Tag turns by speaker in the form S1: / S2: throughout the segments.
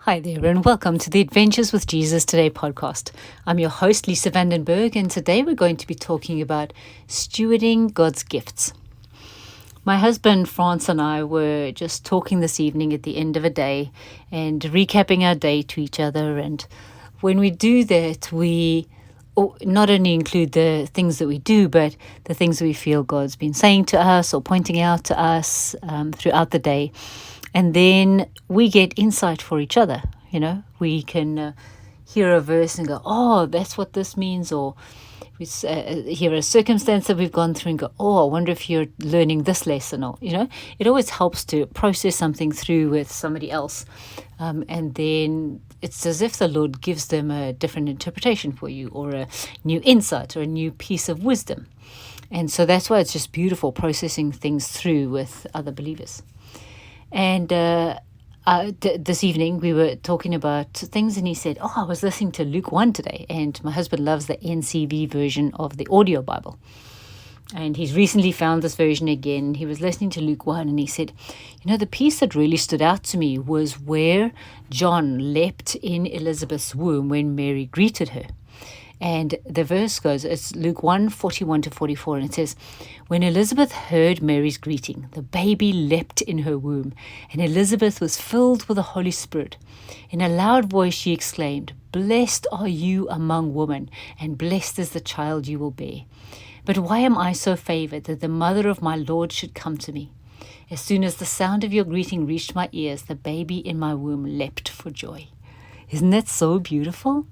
S1: Hi there, and welcome to the Adventures with Jesus Today podcast. I'm your host, 𝒊𝒏𝒗𝒊𝒕𝒊𝒏𝒈, and today we're going to be talking about stewarding God's gifts. My husband, France, and I were just talking this evening at the end of a day and recapping our day to each other. And when we do that, we not only include the things that we do, but the things that we feel God's been saying to us or pointing out to us throughout the day. And then we get insight for each other. You know, we can hear a verse and go, oh, that's what this means. Or we hear a circumstance that we've gone through and go, oh, I wonder if you're learning this lesson. Or, you know, it always helps to process something through with somebody else. And then it's as if the Lord gives them a different interpretation for you, or a new insight, or a new piece of wisdom. And so that's why it's just beautiful processing things through with other believers. And this evening we were talking about things, and he said, oh, I was listening to Luke 1 today, and my husband loves the NCV version of the audio Bible. And he's recently found this version again. He was listening to Luke 1, and he said, you know, the piece that really stood out to me was where John leapt in Elizabeth's womb when Mary greeted her. And the verse goes, it's Luke 1:41-44, and it says, when Elizabeth heard Mary's greeting, the baby leapt in her womb, and Elizabeth was filled with the Holy Spirit. In a loud voice she exclaimed, blessed are you among women, and blessed is the child you will bear. But why am I so favored that the mother of my Lord should come to me? As soon as the sound of your greeting reached my ears, the baby in my womb leapt for joy. Isn't that so beautiful?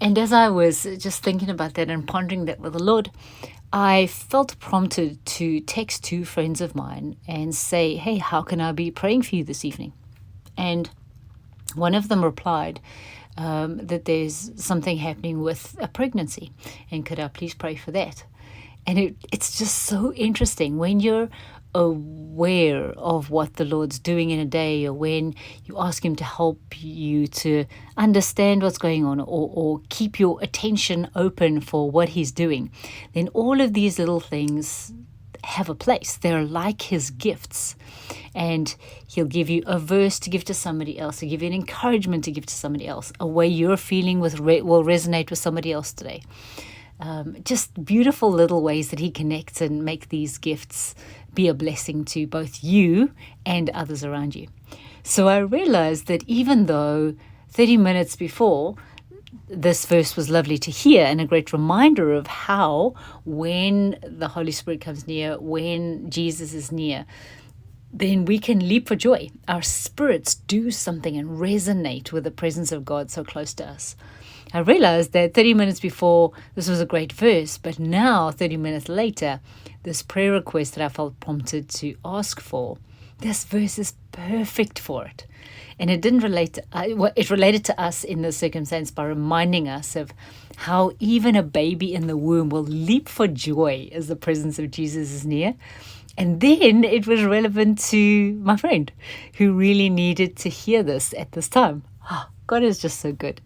S1: And as I was just thinking about that and pondering that with the Lord, I felt prompted to text two friends of mine and say, hey, how can I be praying for you this evening? And one of them replied that there's something happening with a pregnancy, and could I please pray for that? And it's just so interesting when you're aware of what the Lord's doing in a day, or when you ask him to help you to understand what's going on, or keep your attention open for what he's doing, then all of these little things have a place. They're like his gifts, and he'll give you a verse to give to somebody else, he'll give you an encouragement to give to somebody else, a way you're feeling will resonate with somebody else today. Just beautiful little ways that he connects and make these gifts be a blessing to both you and others around you. So I realized that even though 30 minutes before, this verse was lovely to hear and a great reminder of how when the Holy Spirit comes near, when Jesus is near, then we can leap for joy. Our spirits do something and resonate with the presence of God so close to us. I realized that 30 minutes before, this was a great verse, but now, 30 minutes later, this prayer request that I felt prompted to ask for, this verse is perfect for it. And it didn't relate to, it related to us in this circumstance by reminding us of how even a baby in the womb will leap for joy as the presence of Jesus is near. And then it was relevant to my friend who really needed to hear this at this time. Oh, God is just so good.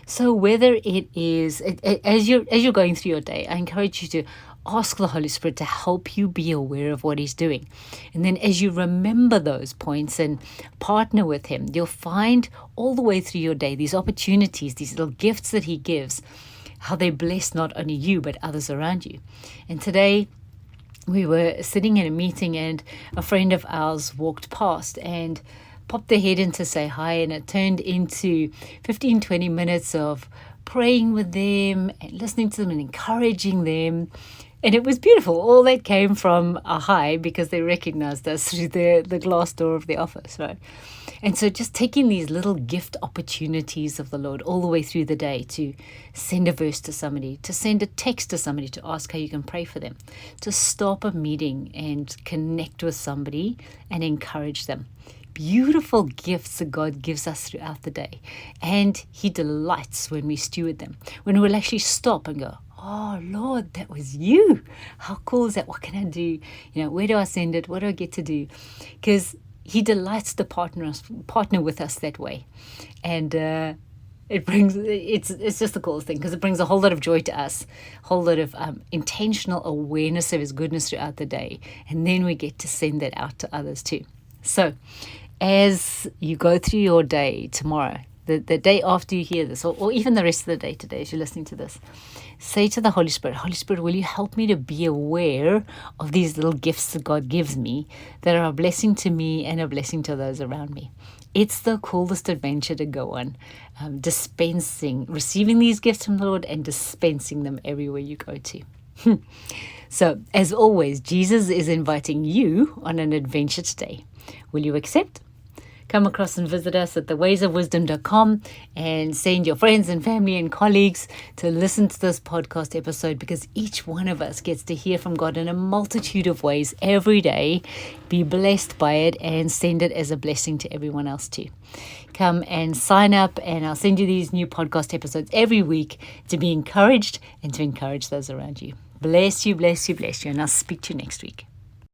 S1: So whether it is, as you're going through your day, I encourage you to ask the Holy Spirit to help you be aware of what he's doing. And then as you remember those points and partner with him, you'll find all the way through your day these opportunities, these little gifts that he gives, how they bless not only you, but others around you. And today, we were sitting in a meeting, and a friend of ours walked past and popped their head in to say hi, and it turned into 15-20 minutes of praying with them and listening to them and encouraging them. And it was beautiful. All that came from a hi, because they recognized us through the glass door of the office, right? And so just taking these little gift opportunities of the Lord all the way through the day, to send a verse to somebody, to send a text to somebody, to ask how you can pray for them, to stop a meeting and connect with somebody and encourage them. Beautiful gifts that God gives us throughout the day. And he delights when we steward them, when we'll actually stop and go, oh, Lord, that was you. How cool is that? What can I do? You know, where do I send it? What do I get to do? Because he delights to partner with us that way. And it's just the coolest thing, because it brings a whole lot of joy to us, a whole lot of intentional awareness of his goodness throughout the day. And then we get to send that out to others too. So as you go through your day tomorrow, the day after you hear this, or even the rest of the day today as you're listening to this, say to the Holy Spirit, Holy Spirit, will you help me to be aware of these little gifts that God gives me that are a blessing to me and a blessing to those around me? It's the coolest adventure to go on, receiving these gifts from the Lord and dispensing them everywhere you go to. So, as always, Jesus is inviting you on an adventure today. Will you accept? Come across and visit us at 𝒊𝒏𝒗𝒊𝒕𝒊𝒏𝒈 and send your friends and family and colleagues to listen to this podcast episode, because each one of us gets to hear from God in a multitude of ways every day, be blessed by it, and send it as a blessing to everyone else too. Come and sign up, and I'll send you these new podcast episodes every week to be encouraged and to encourage those around you. Bless you, bless you, bless you, and I'll speak to you next week.